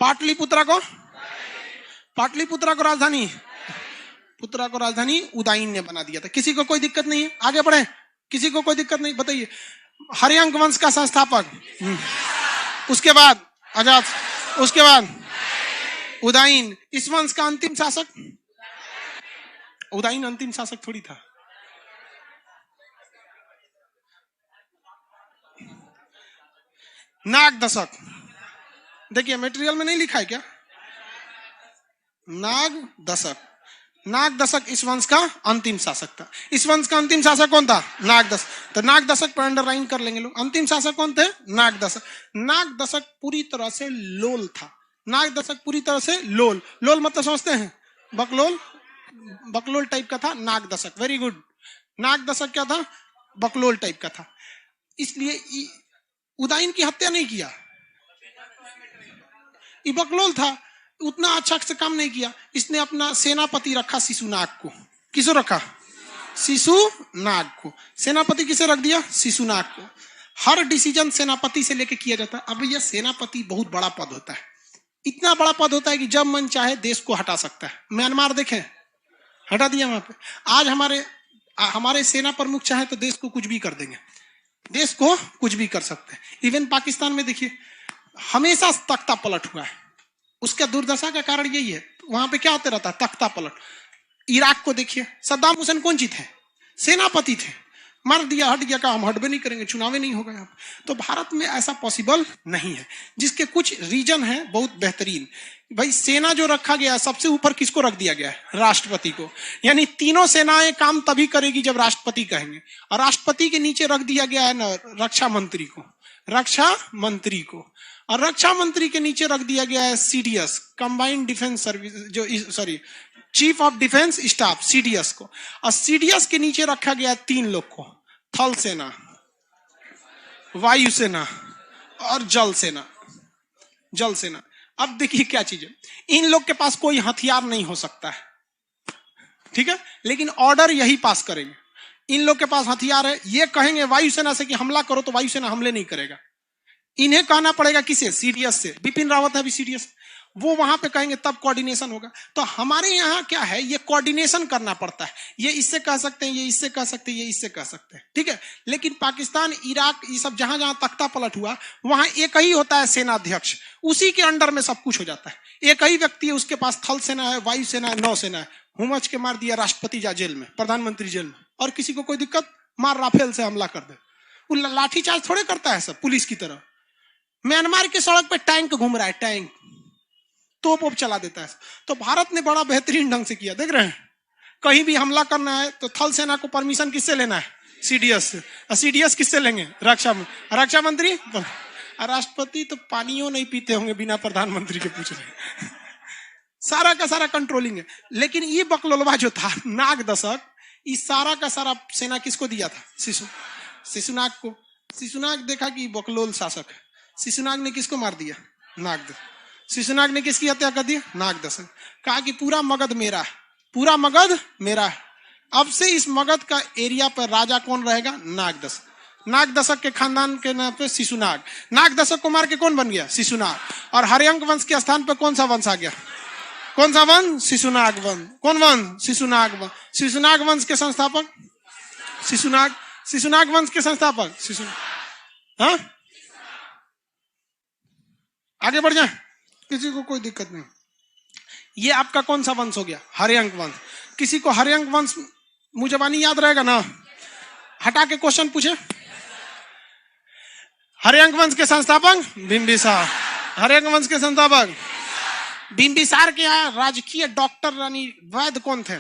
पाटलिपुत्रा को राजधानी, पुत्रा को राजधानी उदयन ने बना दिया था। किसी को कोई दिक्कत नहीं है, आगे बढ़े, किसी को कोई दिक्कत नहीं। बताइए, हरियांक वंश का संस्थापक, उसके बाद अजात, उसके बाद उदयन। इस वंश का अंतिम शासक उदयन अंतिम शासक थोड़ी था। नाग दशक, देखिए मटेरियल में नहीं लिखा है क्या, नाग दशक। नागदशक इस वंश का अंतिम शासक था। इस वंश का अंतिम शासक कौन था? नागदशक। तो नागदशक पर अंडरलाइन कर लेंगे लोग। अंतिम शासक कौन थे? नागदशक। नागदशक पूरी तरह से लोल था। नागदशक पूरी तरह से लोल। लोल मतलब समझते हैं? बकलोल। बकलोल टाइप का था नागदशक। Very good. नागदशक क्या था? बकलोल टाइप का था। इसलिए उदयन की हत्या नहीं किया, ये बकलोल था, उतना अच्छा से काम नहीं किया। इसने अपना सेनापति रखा शिशुनाग को। किसको रखा? शिशुनाग को। सेनापति किसे रख दिया? शिशुनाग को। हर डिसीजन सेनापति से लेके किया जाता है। अब यह सेनापति बहुत बड़ा पद होता है, इतना बड़ा पद होता है कि जब मन चाहे देश को हटा सकता है। म्यांमार देखें, हटा दिया वहां पे। आज हमारे सेना प्रमुख चाहे तो देश को कुछ भी कर देंगे, देश को कुछ भी कर सकते हैं। इवन पाकिस्तान में देखिए, हमेशा तख्ता पलट हुआ है। उसका दुर्दशा का कारण यही है, वहां पे क्या होते रहता है? तख्ता पलट। इराक को देखिए, सद्दाम हुसैन कौन सी थे? सेनापति थे। मार दिया, हट गया, कहा हम हटबे नहीं करेंगे, चुनाव नहीं होगा यहाँ। तो भारत में ऐसा पॉसिबल नहीं है, जिसके कुछ रीजन है बहुत बेहतरीन। भाई सेना जो रखा गया है, सबसे ऊपर किसको रख दिया गया है? राष्ट्रपति को। यानी तीनों सेनाएं काम तभी करेगी जब राष्ट्रपति कहेंगे। और राष्ट्रपति के नीचे रख दिया गया है ना रक्षा मंत्री को, रक्षा मंत्री को। और रक्षा मंत्री के नीचे रख दिया गया है CDS, combined defence service, chief of defence staff, CDS को। और सीडीएस के नीचे रखा गया है 3 लोग को, थल सेना, वायुसेना और जल सेना। जल सेना। अब देखिए क्या चीज है, इन लोग के पास कोई हथियार नहीं हो सकता है, ठीक है, लेकिन ऑर्डर यही पास करेंगे। इन लोग के पास हथियार है, ये कहेंगे वायुसेना से कि हमला करो तो वायुसेना हमले नहीं करेगा। इन्हें कहना पड़ेगा किसे? सीडीएस से। बिपिन रावत है अभी सीडीएस, वो वहां पे कहेंगे तब कोऑर्डिनेशन होगा। तो हमारे यहाँ क्या है, ये कोऑर्डिनेशन करना पड़ता है। ये इससे कह सकते हैं, ये इससे कह सकते हैं, ये इससे कह सकते हैं, ठीक है। लेकिन पाकिस्तान, इराक, ये सब जहां जहां तख्ता पलट हुआ, वहां एक ही होता है सेनाध्यक्ष, उसी के अंडर में सब कुछ हो जाता है। एक ही व्यक्ति है, उसके पास थल सेना है, वायु सेना है, नौ सेना है। हुमच के मार दिया राष्ट्रपति जा जेल में, प्रधानमंत्री जेल में, और किसी को कोई दिक्कत, मार राफेल से हमला कर दे। वो लाठीचार्ज थोड़े करता है सब पुलिस की तरह। म्यांमार की सड़क पे टैंक घूम रहा है, टैंक तोप चला देता है। तो भारत ने बड़ा बेहतरीन ढंग से किया, देख रहे हैं। कहीं भी हमला करना है तो थल सेना को परमिशन किससे लेना है? सीडीएस से। और सीडीएस किससे लेंगे? रक्षा मंत्री। राष्ट्रपति तो पानियों नहीं पीते होंगे बिना प्रधानमंत्री के पूछ रहे। सारा का सारा कंट्रोलिंग है। लेकिन ये बकलोलवा जो था नागदशक, इस सारा का सारा सेना किसको दिया था? शिशुनाग को। शिशुनाग देखा कि बकलोल शासक है, शिशुनाग ने किसको मार दिया? नागदशक। शिशुनाग ने किसकी हत्या कर दी? नागदशक। कहा कि पूरा मगध मेरा है, पूरा मगध मेरा है। अब से इस मगध का एरिया पर राजा कौन रहेगा? नागदशक। नागदशक के खानदान के नाम पे शिशुनाग। नागदशक को मार के कौन बन गया? शिशुनाग। और हर्यंक वंश के स्थान पर कौन सा वंश आ गया? कौन सा वंश? शिशुनाग वंश। कौन वंश? शिशुनाग वंश। शिशुनाग वंश के संस्थापक शिशुनाग। शिशुनाग वंश के संस्थापक शिशुनाग। हाँ, आगे बढ़ जाए, किसी को कोई दिक्कत नहीं। ये आपका कौन सा वंश हो गया? हर्यंक वंश। किसी को हर्यंक वंश मुजबानी याद रहेगा ना? हटा के क्वेश्चन पूछे। हर्यंक वंश के संस्थापक बिंबिसार। हर्यंक वंश के संस्थापक बिंबिसार के यहाँ राजकीय डॉक्टर रानी वैद्य कौन थे?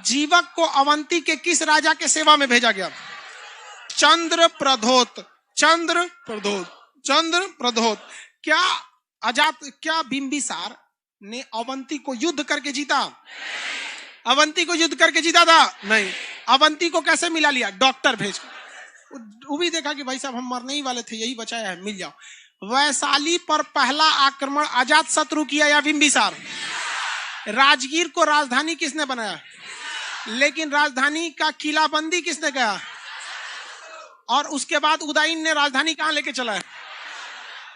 जीवक को अवंती के किस राजा के सेवा में भेजा गया? चंद्रप्रद्योत। चंद्रप्रद्योत। क्या बिंबिसार ने अवंती को युद्ध करके जीता? अवंती को युद्ध करके जीता था? नहीं। अवंती को कैसे मिला लिया? डॉक्टर भेज। वो भी देखा कि भाई साहब हम मरने ही वाले थे, यही बचाया है, मिल जाओ। वैशाली पर पहला आक्रमण अजात शत्रु किया या बिंबिसार? राजगीर को राजधानी किसने बनाया? लेकिन राजधानी का किलाबंदी किसने किया? और उसके बाद उदयन ने राजधानी कहां लेके चला है?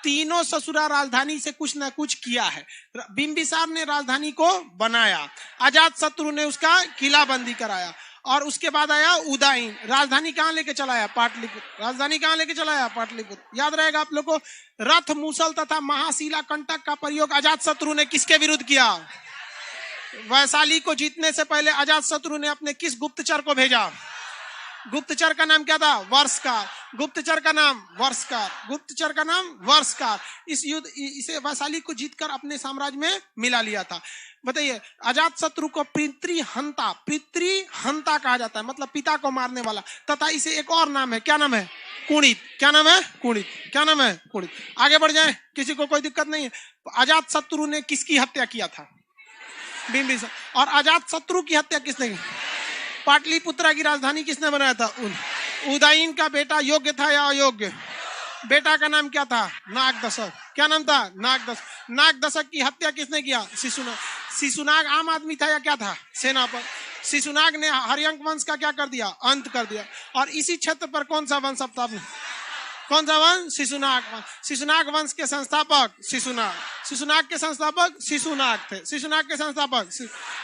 तीनों ससुरा राजधानी से कुछ ना कुछ किया है। बिंबिसार ने राजधानी को बनाया, अजात शत्रु ने उसका किलाबंदी कराया, और उसके बाद आया उदयन। राजधानी कहां लेके चलाया? पाटलिपुत्र। राजधानी कहां लेके चलाया? पाटलिपुत्र। याद रहेगा आप लोग को। रथ, मूसल तथा महाशिला कंटक का प्रयोग अजात शत्रु ने किसके विरुद्ध किया? वैशाली को जीतने से पहले अजात शत्रु ने अपने किस गुप्तचर को भेजा? गुप्तचर का नाम क्या था? वर्षकार। गुप्तचर का नाम वर्षकार। गुप्तचर का नाम वर्षकार। इस युद्ध इसे वैशाली को जीतकर अपने साम्राज्य में मिला लिया था। बताइए, अजात शत्रु को पितृहंता कहा जाता है, मतलब पिता को मारने वाला। तथा इसे एक और नाम है, क्या नाम है? कुणित। क्या नाम है? कुणित। क्या नाम है? कुणित। आगे बढ़ जाए, किसी को कोई दिक्कत नहीं है। अजात शत्रु ने किसकी हत्या किया था? बिंबिसार। और अजात शत्रु की हत्या किसने की? पाटलिपुत्रा की राजधानी किसने बनाया था? उदयन का बेटा योग्य था या अयोग्य? बेटा का नाम क्या था? नागदशक। क्या नाम था? नागदशक। नागदशक की हत्या किसने किया? शिशुनाग। शिशुनाग आम आदमी था या क्या था? सेनापति। शिशुनाग ने हर्यंक वंश का क्या कर दिया? अंत कर दिया। और इसी क्षेत्र पर कौन सा वंश अब था? कौन सा वंश? शिशुनाग वंश। शिशुनाग वंश के संस्थापक शिशुनाग। शिशुनाग के संस्थापक शिशुनाग थे। शिशुनाग के संस्थापक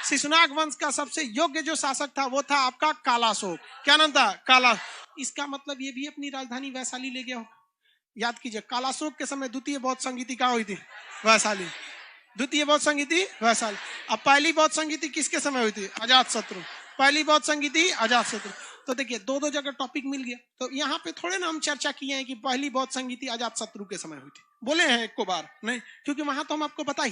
शिशुनाग वंश का सबसे योग्य जो शासक था वो था आपका कालाशोक। क्या नाम था? काला। इसका मतलब ये भी अपनी राजधानी वैशाली ले गया हो। याद कीजिए, कालाशोक के समय द्वितीय बौद्ध संगीति कहाँ हुई थी? वैशाली। द्वितीय बौद्ध संगीति वैशाली। अब पहली बौद्ध संगीति किसके समय हुई थी? अजात शत्रु। पहली बौद्ध संगीति अजात शत्रु। तो देखिए, दो जगह टॉपिक मिल गया। तो यहाँ पे थोड़े ना हम चर्चा किए हैं कि पहली बौद्ध संगीति अजात शत्रु के समय हुई थी, बोले हैं एक को बार नहीं, क्योंकि वहां तो हम आपको बता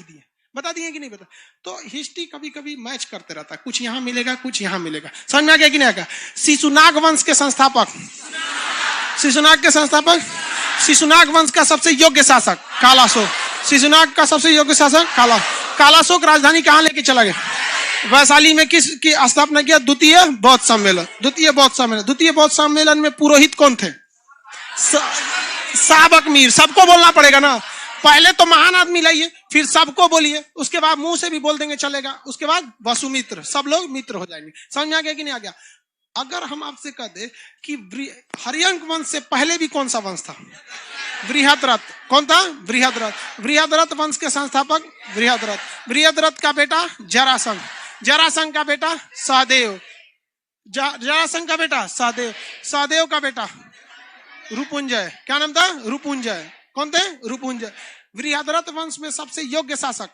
दिए कि नहीं बता। तो हिस्ट्री कभी कभी मैच करते रहता है, कुछ यहाँ मिलेगा कुछ यहाँ मिलेगा। समझ में आ गया कि नहीं आया? शिशुनाग वंश के संस्थापक शिशुनाग के संस्थापक शिशुनाग वंश का सबसे योग्य शासक कालाशोक। शिशुनाग का सबसे योग्य शासक कालाशोक राजधानी कहाँ लेके चला गया? वैशाली में किसकी स्थापना किया? द्वितीय बौद्ध सम्मेलन। द्वितीय बौद्ध सम्मेलन में पुरोहित कौन थे? साबक मीर। सबको बोलना पड़ेगा ना, पहले तो महान आदमी लाइए, फिर सबको बोलिए, उसके बाद मुंह से भी बोल देंगे चलेगा, उसके बाद वसुमित्र, सब लोग मित्र हो जाएंगे। समझ में आ गया कि नहीं आ गया? अगर हम आपसे कह दे कि हर्यंक वंश से पहले भी कौन सा वंश था? बृहद्रथ। कौन था? बृहद्रथ। बृहद्रथ वंश के संस्थापक बृहद्रथ। बृहद्रथ का बेटा जरासंध। जरासंध का बेटा सहदेव। जरासंध का बेटा सहदेव। सहदेव का बेटा रुपुंजय। क्या नाम था? रुपुंजय। कौन थे? रुपुंजय। बृहद्रथ वंश में सबसे योग्य शासक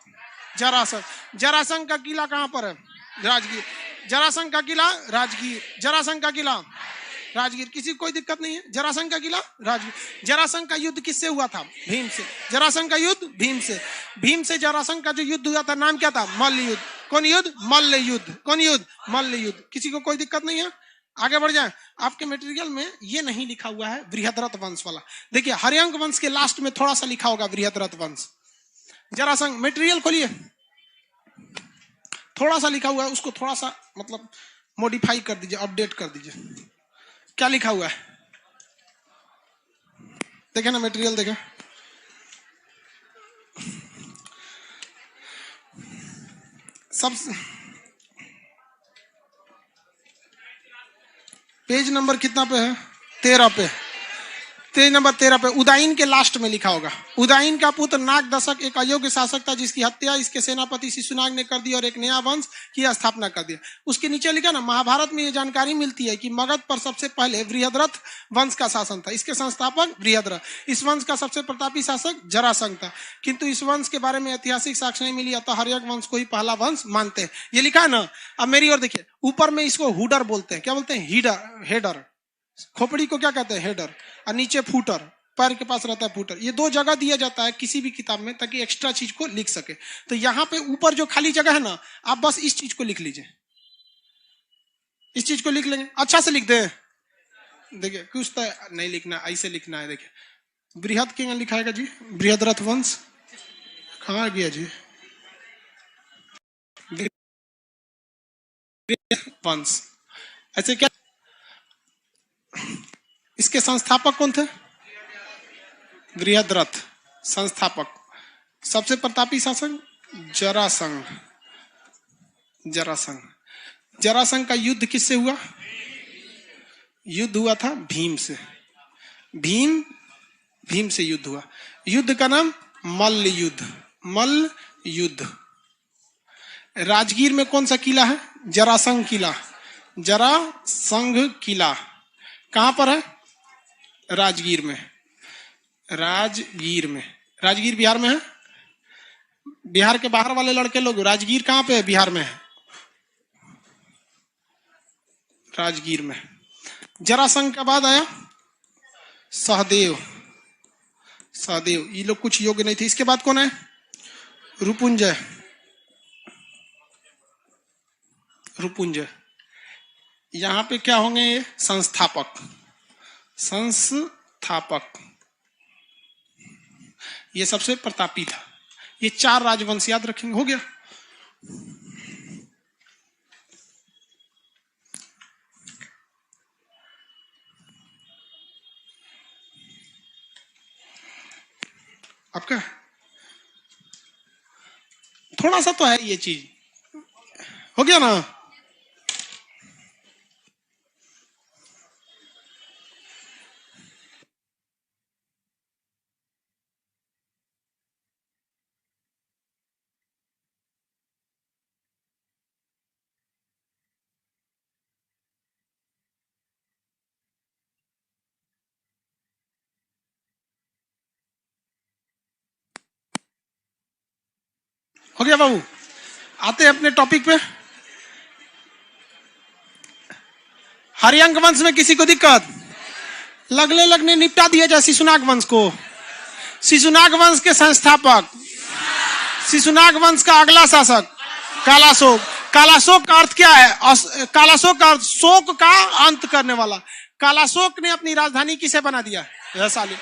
जरासंध। जरासंध का किला कहां पर है? राजगीर। जरासंध का किला राजगीर। जरासंध का किला राजगीर। किसी को कोई दिक्कत नहीं है? जरासंध का किला राजगीर। जरासंध का युद्ध किससे हुआ था? भीम से। जरासंध का युद्ध भीम से। भीम से जरासंध का जो युद्ध हुआ था नाम क्या था? मल्ल युद्ध। कौन युद्ध? मल्ल युद्ध। कौन युद्ध? मल्ल युद्ध। किसी को कोई दिक्कत नहीं है? आगे बढ़ जाए। आपके मटेरियल में ये नहीं लिखा हुआ है बृहद्रथ वंश वाला। देखिए, हर्यंक वंश के लास्ट में थोड़ा सा लिखा होगा बृहद्रथ वंश। जरासंध मटेरियल खोलिए, थोड़ा सा लिखा हुआ है, उसको थोड़ा सा मतलब मॉडिफाई कर दीजिए, अपडेट कर दीजिए। क्या लिखा हुआ है देखे ना, मटेरियल देखे। सब पेज नंबर कितना पे है? 13 पे। पेज नंबर 13 पे उदयन के लास्ट में लिखा होगा। उदयन का पुत्र नागदशक एक अयोग्य शासक था जिसकी हत्या इसके सेनापति शिशुनाग ने कर दी और एक नया वंश की स्थापना कर दिया। उसके नीचे लिखा ना, महाभारत में ये जानकारी मिलती है कि मगध पर सबसे पहले बृहद्रथ वंश का शासन था। इसके संस्थापक बृहद्रथ। इस वंश का सबसे प्रतापी शासक जरासंध था, किंतु इस वंश के बारे में ऐतिहासिक साक्ष्य नहीं मिली, अतः हर्यक वंश को ही पहला वंश मानते हैं। ये लिखा है ना। अब मेरी ओर देखिए, ऊपर में इसको हुडर बोलते हैं। क्या बोलते हैं? हेडर। खोपड़ी को क्या कहते हैं? हेडर। और नीचे फूटर, पैर के पास रहता है फूटर। ये दो जगह दिया जाता है किसी भी किताब में ताकि एक्स्ट्रा चीज को लिख सके। तो यहाँ पे ऊपर जो खाली जगह है ना, आप बस इस चीज को लिख लीजिए, इस चीज को लिख लेंगे। अच्छा से लिख दे। देखिए, कुछ तो नहीं लिखना, ऐसे लिखना है। देखिए, बृहद के लिखाएगा जी, बृहद्रथ वंश कहाँ गया जी? वंश ऐसे क्या? इसके संस्थापक कौन थे? बृहद्रथ। संस्थापक सबसे प्रतापी शासक जरासंध। जरासंध का युद्ध किससे हुआ? युद्ध हुआ था भीम से। भीम से युद्ध हुआ। युद्ध का नाम मल्ल युद्ध। राजगीर में कौन सा किला है? जरासंध किला। कहां पर है? राजगीर में। राजगीर बिहार में है। बिहार के बाहर वाले लड़के लोग, राजगीर कहां पे है? बिहार में है, राजगीर में। जरासंध के बाद आया सहदेव। सहदेव ये लोग कुछ योग्य नहीं थे। इसके बाद कौन है? रुपुंजय। रुपुंजय यहां पे क्या होंगे? ये संस्थापक। संस्थापक ये सबसे प्रतापी था। ये 4 राजवंश याद रखेंगे। हो गया। आपका थोड़ा सा तो है ये चीज। हो गया ना? हो गया बाबू? आते हैं अपने टॉपिक पे। हरियांक वंश में किसी को दिक्कत? लगने लगने निपटा दिया जाए शिशुनाग वंश को। शिशुनाग वंश के संस्थापक, शिशुनाग वंश का अगला शासक कालाशोक। कालाशोक का अर्थ क्या है? कालाशोक का अर्थ शोक का अंत करने वाला। कालाशोक ने अपनी राजधानी किसे बना दिया? वैशाली।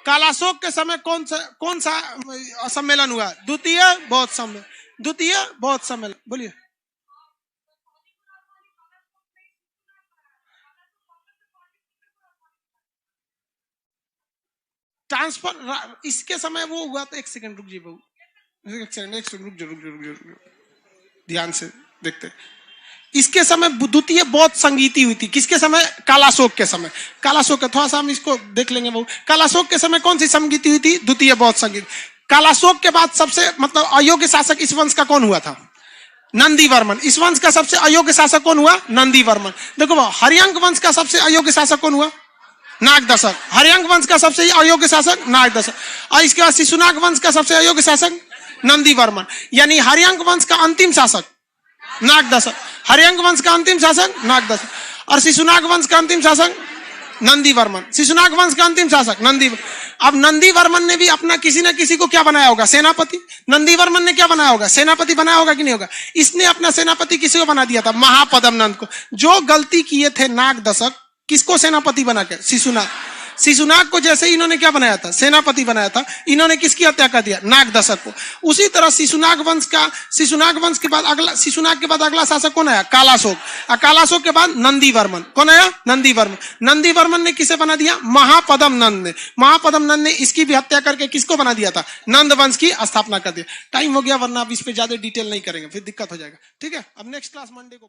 कालाशोक के समय कौन सा सम्मेलन हुआ? द्वितीय बौद्ध सम्मेलन। द्वितीय बौद्ध सम्मेलन। बोलिए। ट्रांसफर इसके समय वो हुआ था। एक सेकंड रुक जी बहू, एक सेकंड रुक जो ध्यान से देखते। इसके समय द्वितीय बौद्ध संगीति हुई थी। किसके समय? कालाशोक के समय। कालाशोक का थोड़ा सा हम इसको देख लेंगे बहू। कालाशोक के समय कौन सी संगीति हुई थी? द्वितीय बौद्ध संगीत। कालाशोक के बाद सबसे मतलब अयोग्य शासक इस वंश का कौन हुआ था? नंदी वर्मन। इस वंश का सबसे अयोग्य शासक कौन हुआ? नंदी वर्मन। देखो हरियांक वंश का सबसे अयोग्य शासक कौन हुआ? नागदशक। हरियांक वंश का सबसे अयोग्य शासक नागदशक। और इसके बाद शिशुनाग वंश का सबसे अयोग्य शासक नंदी वर्मन। यानी हरियांक वंश का अंतिम शासक नागदशक। हरियांक वंश का अंतिम शासक नागदशक और शिशुनाग वंश का अंतिम शासक नंदी वर्मन। शिशुनाग वंश का अंतिम शासक नंदी। अब नंदी वर्मन ने भी अपना किसी ना किसी को क्या बनाया होगा? सेनापति। नंदी वर्मन ने क्या बनाया होगा? सेनापति बनाया होगा कि नहीं होगा? इसने अपना सेनापति किसी को बना दिया था? महापद्म नंद को। जो गलती किए थे नागदशक, किसको सेनापति बना के? शिशुनाग। शिशुनाग को जैसे इन्होंने क्या बनाया था? सेनापति बनाया था। इन्होंने किसकी हत्या कर दिया? नागदशक को। उसी तरह शिशुनाग वंश के बाद अगला शासक कौन आया? कालाशोक। कालाशोक के बाद नंदी वर्मन। कौन आया? नंदी वर्मन। नंदी वर्मन ने किसे बना दिया? महापद्म नंद ने। महापद्म नंद ने इसकी भी हत्या करके किसको बना दिया था? नंद वंश की स्थापना कर दिया। टाइम हो गया, वरना अब इस पे ज्यादा डिटेल नहीं करेंगे, फिर दिक्कत हो जाएगा। ठीक है, अब नेक्स्ट क्लास मंडे को